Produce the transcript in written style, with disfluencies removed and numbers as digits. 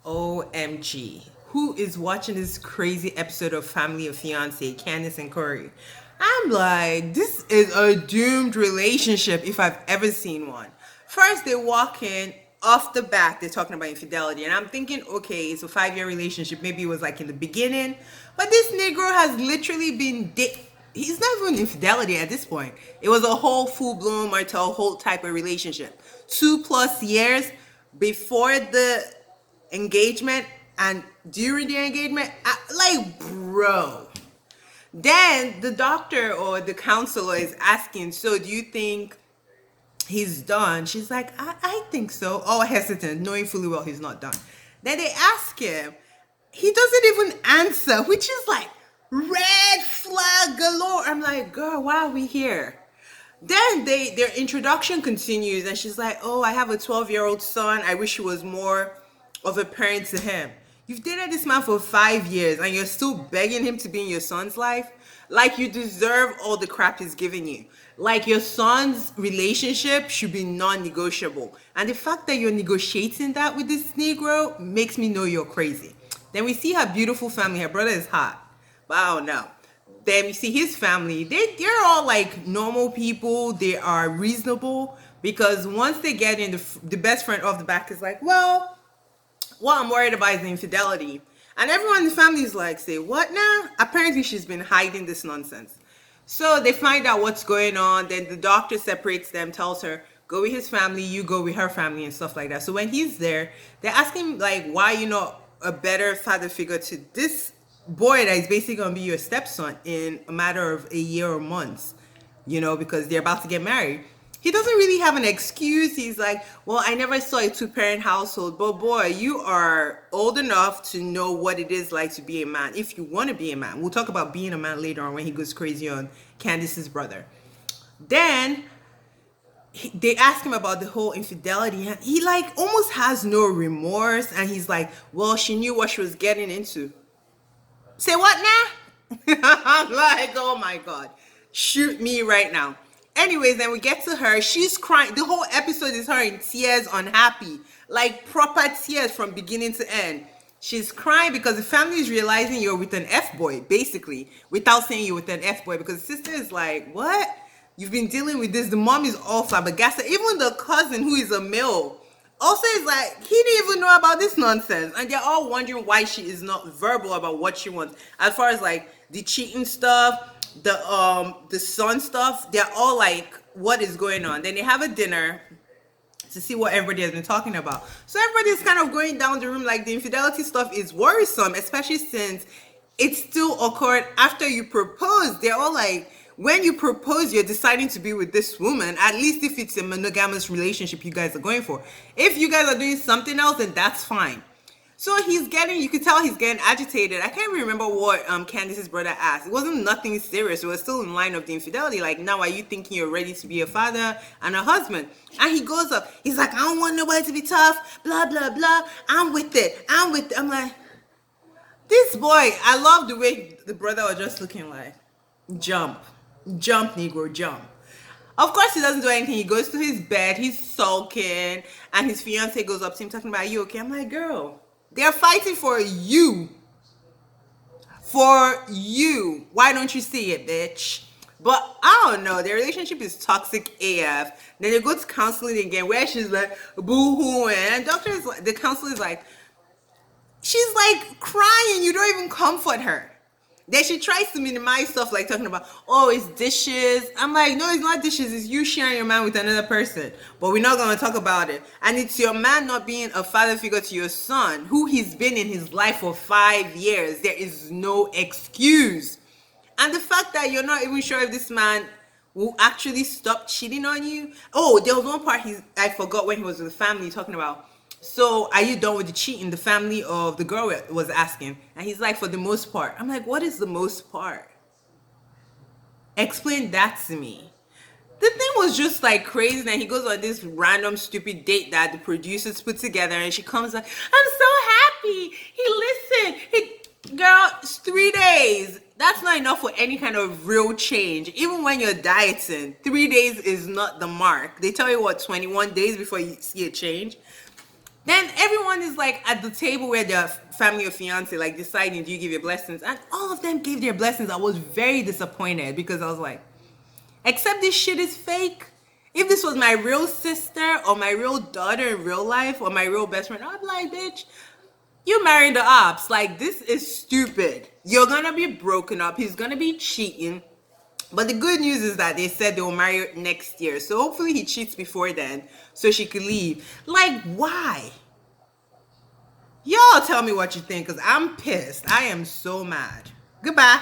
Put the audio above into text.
OMG. Who is watching this crazy episode of Family of Fiance, Candice and Corey? I'm like, this is a doomed relationship if I've ever seen one. First, they walk in, off the bat, they're talking about infidelity. And I'm thinking, okay, it's a 5-year relationship. Maybe it was like in the beginning. But this Negro has literally been he's not even infidelity at this point. It was a whole full-blown Martel Holt type of relationship. 2+ years before the engagement and during the engagement. Like, bro. Then the doctor or the counselor is asking, so do you think he's done? She's like, I think so. All hesitant, knowing fully well he's not done. Then they ask him, he doesn't even answer, which is like red flag galore. I'm like, girl, why are we here? Then their introduction continues, and she's like, oh, I have a 12-year-old son. I wish he was more of a parent to him. You've dated this man for 5 years, and you're still begging him to be in your son's life? Like, you deserve all the crap he's giving you. Like, your son's relationship should be non-negotiable. And the fact that you're negotiating that with this Negro makes me know you're crazy. Then we see her beautiful family. Her brother is hot, but I don't know. Then you see his family. They're all like normal people. They are reasonable, because once they get in, the best friend off the back is like, well, what I'm worried about is the infidelity. And everyone in the family is like, say, what now? Apparently she's been hiding this nonsense. So they find out what's going on. Then the doctor separates them, tells her, go with his family, you go with her family, and stuff like that. So when he's there, they're asking, like, why you not a better father figure to this boy that is basically going to be your stepson in a matter of a year or months, because they're about to get married. He doesn't really have an excuse. He's like, well, I never saw a 2-parent household. But boy, you are old enough to know what it is like to be a man, if you want to be a man. We'll talk about being a man later on when he goes crazy on Candice's brother. Then they ask him about the whole infidelity, and he like almost has no remorse. And he's like, well, she knew what she was getting into. Say what now? I'm like, oh my God, shoot me right now. Anyways, then we get to her. She's crying. The whole episode is her in tears, unhappy, like proper tears from beginning to end. She's crying because the family is realizing you're with an F-boy, basically, without saying you're with an F-boy, because the sister is like, what? You've been dealing with this. The mom is all flabbergasted. Even the cousin, who is a male, also is like, he didn't even know about this nonsense. And they're all wondering why she is not verbal about what she wants. As far as like the cheating stuff, the son stuff, they're all like, what is going on? Then they have a dinner to see what everybody has been talking about. So everybody's kind of going down the room like the infidelity stuff is worrisome, especially since it still occurred after you proposed. They're all like, when you propose, you're deciding to be with this woman, at least if it's a monogamous relationship you guys are going for. If you guys are doing something else, then that's fine. So you could tell he's getting agitated. I can't remember what Candice's brother asked. It wasn't nothing serious. It was still in line of the infidelity. Like, now are you thinking you're ready to be a father and a husband? And he goes up. He's like, I don't want nobody to be tough, blah, blah, blah. I'm with it. I'm like, this boy, I love the way the brother was just looking like, jump, Negro, jump. Of course, he doesn't do anything. He goes to his bed. He's sulking. And his fiance goes up to him talking about, are you okay? I'm like, girl, they're fighting for you. For you. Why don't you see it, bitch? But I don't know. Their relationship is toxic AF. Then they go to counseling again, where she's like, boo-hooing. And the counselor is like, she's like crying. You don't even comfort her. Then she tries to minimize stuff, like talking about, oh, it's dishes. I'm like, no, it's not dishes. It's you sharing your man with another person. But we're not going to talk about it. And it's your man not being a father figure to your son, who he's been in his life for 5 years. There is no excuse. And the fact that you're not even sure if this man will actually stop cheating on you. Oh, there was one part I forgot when he was with the family talking about, so are you done with the cheating? The family of the girl was asking. And he's like, for the most part. I'm like, what is the most part? Explain that to me. The thing was just like crazy. And he goes on this random stupid date that the producers put together. And she comes like, I'm so happy. He listened. Girl, it's 3 days. That's not enough for any kind of real change. Even when you're dieting, 3 days is not the mark. They tell you what, 21 days before you see a change. Then everyone is like at the table where the family of fiance like deciding, do you give your blessings? And all of them gave their blessings. I was very disappointed because I was like, except this shit is fake. If this was my real sister or my real daughter in real life or my real best friend, I'd be like, bitch, you marrying the ops. Like, this is stupid. You're gonna be broken up. He's gonna be cheating. But the good news is that they said they'll marry next year. So hopefully he cheats before then so she could leave. Like, why? Y'all tell me what you think because I'm pissed. I am so mad. Goodbye.